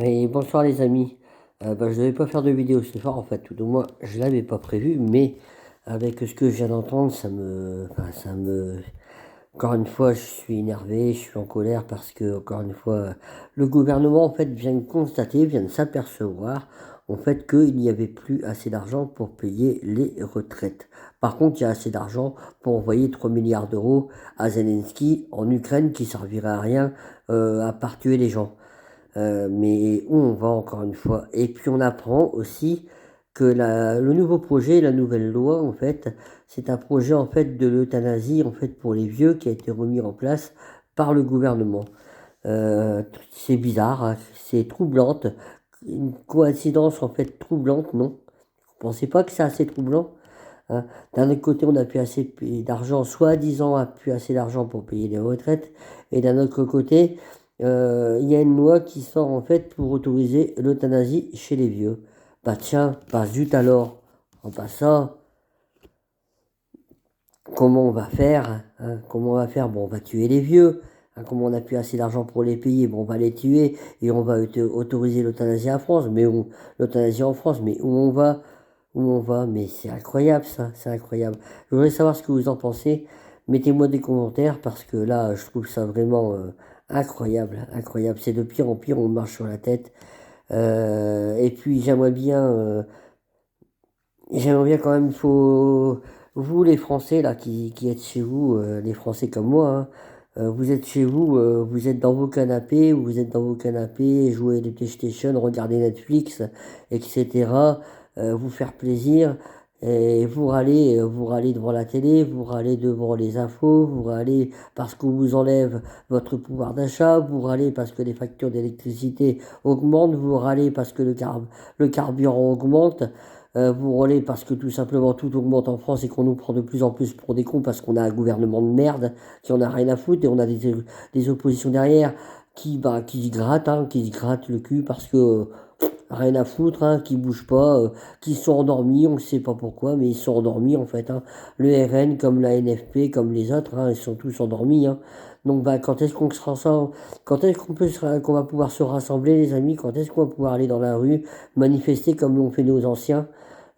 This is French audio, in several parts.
Et bonsoir les amis. Je devais pas faire de vidéo ce soir en fait, tout au moins je l'avais pas prévu, mais avec ce que je viens d'entendre, encore une fois, je suis énervé, je suis en colère parce que, encore une fois, le gouvernement en fait vient de constater, vient de s'apercevoir en fait qu'il n'y avait plus assez d'argent pour payer les retraites. Par contre, il y a assez d'argent pour envoyer 3 milliards d'euros à Zelensky en Ukraine qui servirait à rien à part tuer les gens. Mais où on va encore une fois. Et puis on apprend aussi que le nouveau projet, la nouvelle loi, en fait, c'est un projet en fait de l'euthanasie en fait pour les vieux qui a été remis en place par le gouvernement. C'est bizarre, hein, c'est troublante, une coïncidence en fait troublante, non? Vous pensez pas que c'est assez troublant? Hein. D'un autre côté, on n'a plus assez d'argent, soi-disant, a plus assez d'argent pour payer les retraites, et d'un autre côté, il y a une loi qui sort en fait pour autoriser l'euthanasie chez les vieux. Bah tiens, bah zut alors, en passant, comment on va faire, hein? Comment on va faire? Bon, on va tuer les vieux. Hein, comme on n'a plus assez d'argent pour les payer, bon, on va les tuer et on va autoriser l'euthanasie en France. Mais où l'euthanasie en France, mais où on va? Où on va? Mais c'est incroyable ça, c'est incroyable. Je voudrais savoir ce que vous en pensez. Mettez-moi des commentaires parce que là, je trouve ça vraiment incroyable, incroyable. C'est de pire en pire, on marche sur la tête. Et puis j'aimerais bien quand même, il faut, vous les Français là qui êtes chez vous, les Français comme moi, hein, vous êtes chez vous, vous êtes dans vos canapés, vous êtes dans vos canapés, jouez des PlayStation, regardez Netflix, etc. Vous faire plaisir. Et vous râlez devant la télé, vous râlez devant les infos, vous râlez parce qu'on vous enlève votre pouvoir d'achat, vous râlez parce que les factures d'électricité augmentent, vous râlez parce que le carburant augmente. Vous râlez parce que tout simplement tout augmente en France et qu'on nous prend de plus en plus pour des cons parce qu'on a un gouvernement de merde qui en a rien à foutre et on a des oppositions derrière qui se grattent, hein, qui se grattent le cul parce que rien à foutre, hein, qui bougent pas, qui sont endormis, on ne sait pas pourquoi, mais ils sont endormis en fait. Hein. Le RN comme la NFP, comme les autres, hein, ils sont tous endormis. Hein. Donc quand est-ce qu'on se rassemble, quand est-ce qu'on va pouvoir se rassembler les amis, quand est-ce qu'on va pouvoir aller dans la rue, manifester comme l'ont fait nos anciens?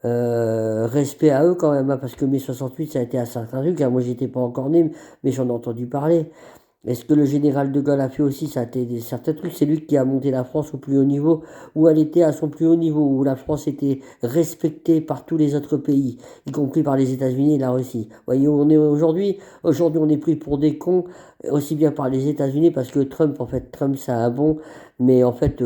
Respect à eux quand même, hein, parce que mai 68 ça a été un certain truc, hein. Moi j'étais pas encore né, mais j'en ai entendu parler. Est-ce que le général de Gaulle a fait aussi, ça a été certains trucs, c'est lui qui a monté la France au plus haut niveau, où elle était à son plus haut niveau, où la France était respectée par tous les autres pays, y compris par les États-Unis et la Russie. Voyez où on est aujourd'hui on est pris pour des cons, aussi bien par les États-Unis, parce que Trump, en fait, Trump c'est un bon, mais en fait,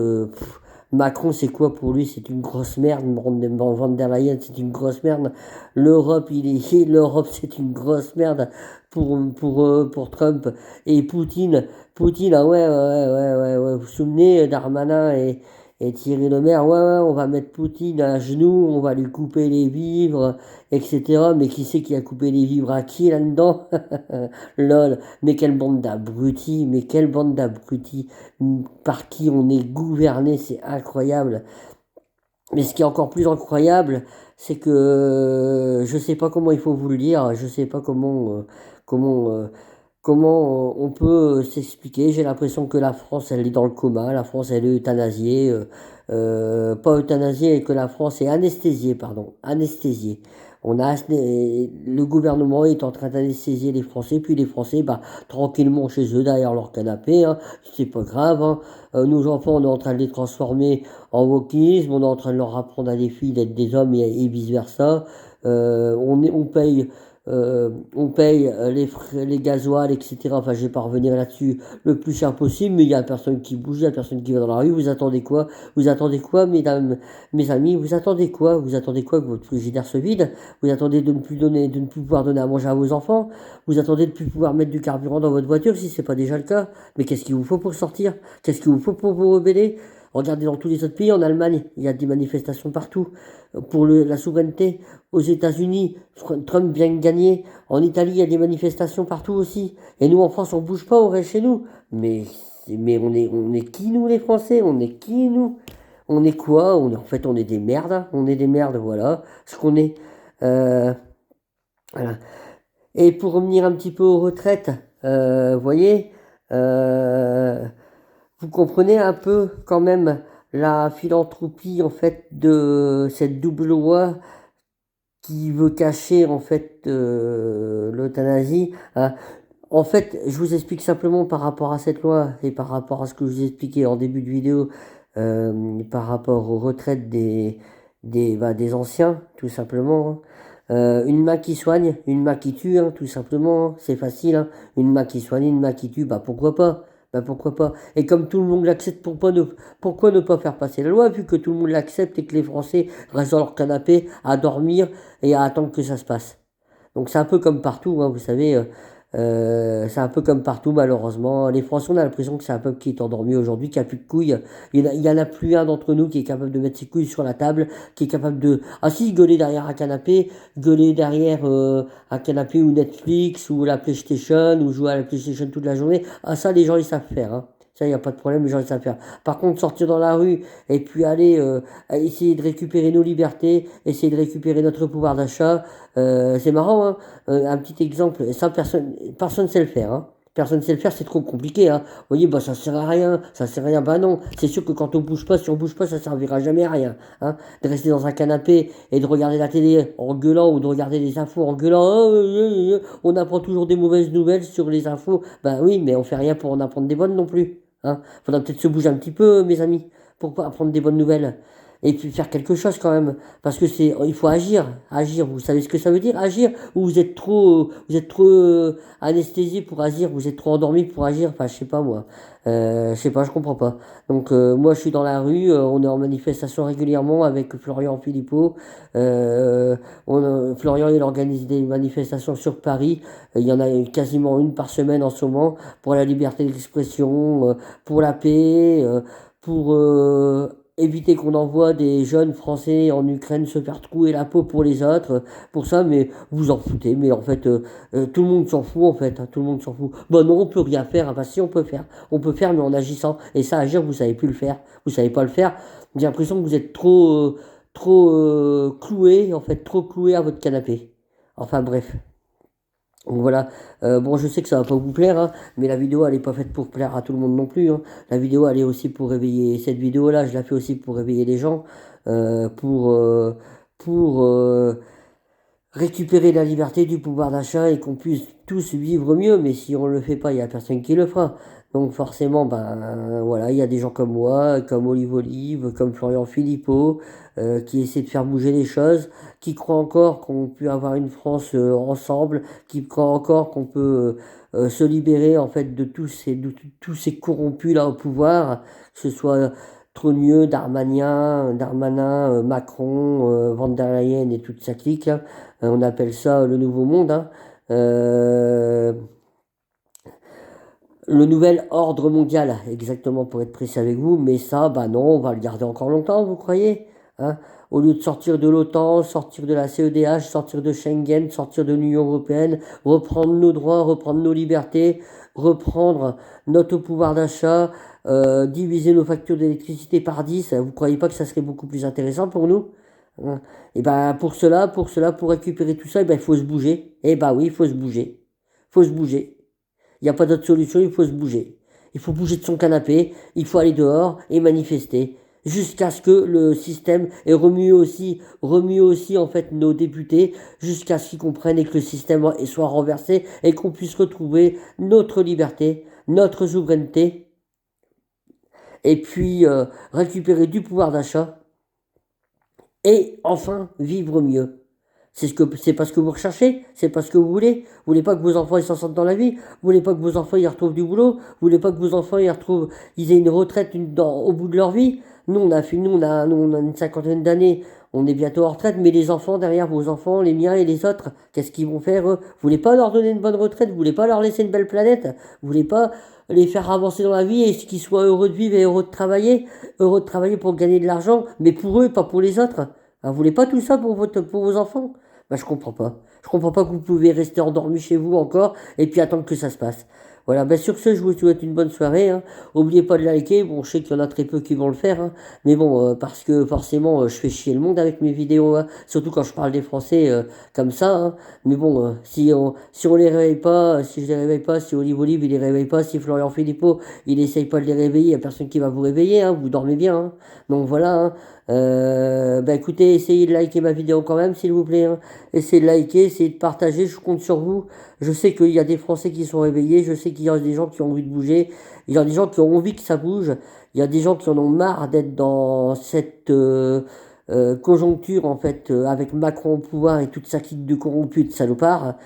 Macron, c'est quoi pour lui? C'est une grosse merde. Van der Leyen, c'est une grosse merde. L'Europe, c'est une grosse merde pour Trump. Et Poutine, ah ouais. Vous vous souvenez, Darmanin et Thierry Lemaire, ouais, on va mettre Poutine à genoux, on va lui couper les vivres, etc. Mais qui c'est qui a coupé les vivres à qui là-dedans? Lol, mais quelle bande d'abrutis, mais quelle bande d'abrutis par qui on est gouverné, c'est incroyable. Mais ce qui est encore plus incroyable, c'est que je sais pas comment il faut vous le dire, je sais pas comment on peut s'expliquer. J'ai l'impression que la France, elle est dans le coma, la France, elle est euthanasiée, pas euthanasiée, et que la France est anesthésiée, pardon, anesthésiée. Le gouvernement est en train d'anesthésier les Français, puis les Français, bah, tranquillement chez eux, derrière leur canapé, hein, c'est pas grave, hein. Nos enfants, on est en train de les transformer en wokisme, on est en train de leur apprendre à des filles d'être des hommes et vice-versa. On paye les frais, les gasoils, etc. Enfin, je vais pas revenir là-dessus le plus cher possible, mais il y a personne qui bouge, il y a personne qui va dans la rue. Vous attendez quoi? Vous attendez quoi, mesdames, mes amis? Vous attendez quoi? Vous attendez quoi que votre frigidaire se vide? Vous attendez de ne plus pouvoir donner à manger à vos enfants? Vous attendez de ne plus pouvoir mettre du carburant dans votre voiture si c'est pas déjà le cas? Mais qu'est-ce qu'il vous faut pour sortir? Qu'est-ce qu'il vous faut pour vous rebeller? Regardez dans tous les autres pays, en Allemagne, il y a des manifestations partout pour la souveraineté. Aux États-Unis, Trump vient de gagner. En Italie, il y a des manifestations partout aussi. Et nous, en France, on bouge pas, on reste chez nous. Mais on est qui, nous, les Français? On est qui, nous? On est quoi? En fait, on est des merdes. Hein. On est des merdes, voilà. Ce qu'on est. Euh, voilà. Et pour revenir un petit peu aux retraites, vous voyez, vous comprenez un peu quand même la philanthropie en fait de cette double loi qui veut cacher en fait l'euthanasie. Hein. En fait, je vous explique simplement par rapport à cette loi et par rapport à ce que je vous ai expliqué en début de vidéo, par rapport aux retraites des anciens, tout simplement. Hein. Une main qui soigne, une main qui tue, hein, tout simplement. Hein. C'est facile. Hein. Une main qui soigne, une main qui tue, bah pourquoi pas? Bah pourquoi pas? Et comme tout le monde l'accepte, pourquoi ne pas faire passer la loi, vu que tout le monde l'accepte et que les Français restent dans leur canapé à dormir et à attendre que ça se passe. Donc c'est un peu comme partout, hein, vous savez, c'est un peu comme partout malheureusement. Les Français, on a l'impression que c'est un peuple qui est endormi aujourd'hui, qui a plus de couilles. Il y en a plus un d'entre nous qui est capable de mettre ses couilles sur la table, qui est capable de... Ah si, gueuler derrière un canapé, gueuler derrière un canapé ou Netflix ou la PlayStation, ou jouer à la PlayStation toute la journée. Ah ça, les gens, ils savent faire, hein. Ça, il n'y a pas de problème, les gens, ils savent faire. Par contre, sortir dans la rue et puis aller essayer de récupérer nos libertés, essayer de récupérer notre pouvoir d'achat, c'est marrant, hein. Un petit exemple, ça personne sait le faire, hein. Personne sait le faire, c'est trop compliqué, hein. Vous voyez, bah ça sert à rien, ça sert à rien, bah non. C'est sûr que quand on bouge pas, si on bouge pas, ça servira jamais à rien, hein. De rester dans un canapé et de regarder la télé en gueulant ou de regarder les infos en gueulant, on apprend toujours des mauvaises nouvelles sur les infos. Bah oui, mais on fait rien pour en apprendre des bonnes non plus, hein. Faudra peut-être se bouger un petit peu, mes amis, pour pas apprendre des bonnes nouvelles et puis faire quelque chose quand même parce que il faut agir, vous savez ce que ça veut dire agir, ou vous êtes trop anesthésié pour agir, vous êtes trop endormi pour agir, enfin je sais pas moi, je sais pas, je comprends pas. Donc moi je suis dans la rue, on est en manifestation régulièrement avec Florian Philippot. Florian il organise des manifestations sur Paris. Il y en a quasiment une par semaine en ce moment pour la liberté d'expression, pour la paix, pour éviter qu'on envoie des jeunes Français en Ukraine se faire trouer la peau pour les autres, pour ça, mais vous en foutez, mais en fait, tout le monde s'en fout, en fait, hein, tout le monde s'en fout. Bon, non, on peut rien faire, hein, bah si, on peut faire, mais en agissant, et ça, agir, vous savez plus le faire, vous savez pas le faire, j'ai l'impression que vous êtes trop cloué, en fait, trop cloué à votre canapé. Enfin, bref. Donc voilà, bon je sais que ça va pas vous plaire, hein, mais la vidéo elle est pas faite pour plaire à tout le monde non plus. Hein. La vidéo elle est aussi pour réveiller, cette vidéo là je la fais aussi pour réveiller les gens, euh, pour, euh, pour récupérer la liberté du pouvoir d'achat et qu'on puisse tous vivre mieux, mais si on le fait pas, il y a personne qui le fera. Donc forcément, ben voilà, il y a des gens comme moi, comme Olive Olive, comme Florian Philippot, qui essaient de faire bouger les choses, qui croient encore qu'on peut avoir une France ensemble, qui croient encore qu'on peut se libérer en fait de tous ces corrompus là au pouvoir, que ce soit Trogneux, Darmanin, Macron, Van der Leyen et toute sa clique. Hein. On appelle ça le nouveau monde. Hein. Euh, le nouvel ordre mondial, exactement pour être précis avec vous, mais ça, bah non, on va le garder encore longtemps, vous croyez? Hein? Au lieu de sortir de l'OTAN, sortir de la CEDH, sortir de Schengen, sortir de l'Union Européenne, reprendre nos droits, reprendre nos libertés, reprendre notre pouvoir d'achat, diviser nos factures d'électricité par 10, vous croyez pas que ça serait beaucoup plus intéressant pour nous? Hein. Et ben pour récupérer tout ça, il faut se bouger. Et bah oui, il faut se bouger. Faut se bouger. Il n'y a pas d'autre solution, il faut se bouger. Il faut bouger de son canapé, il faut aller dehors et manifester. Jusqu'à ce que le système et remue aussi en fait nos députés, jusqu'à ce qu'ils comprennent et que le système soit renversé et qu'on puisse retrouver notre liberté, notre souveraineté, et puis récupérer du pouvoir d'achat et enfin vivre mieux. C'est pas ce que vous recherchez, c'est pas ce que vous voulez. Vous voulez pas que vos enfants ils s'en sortent dans la vie, vous voulez pas que vos enfants ils retrouvent du boulot, vous voulez pas que vos enfants ils aient une retraite au bout de leur vie. Nous on a une cinquantaine d'années, on est bientôt en retraite, mais les enfants derrière, vos enfants, les miens et les autres, qu'est-ce qu'ils vont faire eux? Vous voulez pas leur donner une bonne retraite, vous voulez pas leur laisser une belle planète, vous voulez pas les faire avancer dans la vie et qu'ils soient heureux de vivre et heureux de travailler pour gagner de l'argent, mais pour eux, pas pour les autres. Vous voulez pas tout ça pour vos enfants? Bah, je comprends pas. Je comprends pas que vous pouvez rester endormi chez vous encore et puis attendre que ça se passe. Voilà, ben sur ce, je vous souhaite une bonne soirée, hein. N'oubliez pas de liker, bon, je sais qu'il y en a très peu qui vont le faire, hein, mais bon, parce que forcément, je fais chier le monde avec mes vidéos, hein, surtout quand je parle des Français comme ça, hein. Mais bon, si on les réveille pas, si je les réveille pas, si Olive Olive il les réveille pas, si Florian Philippot il essaye pas de les réveiller, il n'y a personne qui va vous réveiller, hein, vous dormez bien, hein. Donc voilà, hein. Ben écoutez, essayez de liker ma vidéo quand même, s'il vous plaît, hein. Essayez de liker, essayez de partager, je compte sur vous. Je sais qu'il y a des Français qui sont réveillés, je sais qu'il y a des gens qui ont envie de bouger, il y a des gens qui ont envie que ça bouge, il y a des gens qui en ont marre d'être dans cette conjoncture en fait, avec Macron au pouvoir et toute sa clique de corrompus et de salopards.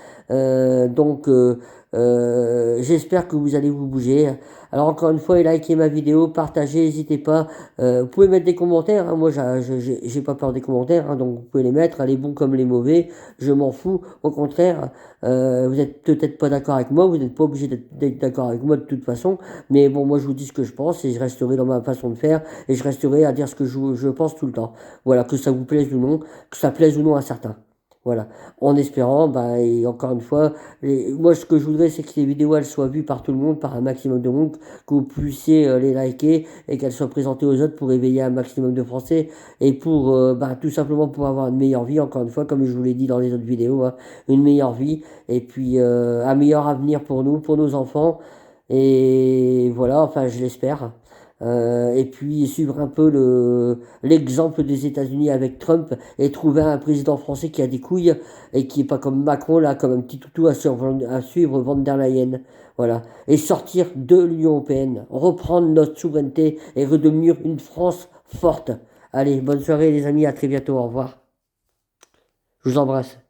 J'espère que vous allez vous bouger. Alors encore une fois, likez ma vidéo, partagez, n'hésitez pas. Vous pouvez mettre des commentaires, hein. Moi j'ai pas peur des commentaires, hein, donc vous pouvez les mettre, les bons comme les mauvais, je m'en fous. Au contraire, vous êtes peut-être pas d'accord avec moi, vous n'êtes pas obligé d'être d'accord avec moi de toute façon, mais bon, moi je vous dis ce que je pense et je resterai dans ma façon de faire et je resterai à dire ce que je pense tout le temps. Voilà, que ça vous plaise ou non, que ça plaise ou non à certains. Voilà, en espérant, bah, et encore une fois, moi ce que je voudrais c'est que les vidéos elles soient vues par tout le monde, par un maximum de monde, que vous puissiez les liker et qu'elles soient présentées aux autres pour éveiller un maximum de Français et pour bah, tout simplement pour avoir une meilleure vie, encore une fois, comme je vous l'ai dit dans les autres vidéos, hein, une meilleure vie et puis un meilleur avenir pour nous, pour nos enfants, et voilà, enfin je l'espère. Et puis suivre un peu l'exemple des États-Unis avec Trump et trouver un président français qui a des couilles et qui est pas comme Macron là, comme un petit toutou à suivre Van der Leyen. Voilà. Et sortir de l'Union européenne, reprendre notre souveraineté et redevenir une France forte. Allez, bonne soirée les amis, à très bientôt, au revoir. Je vous embrasse.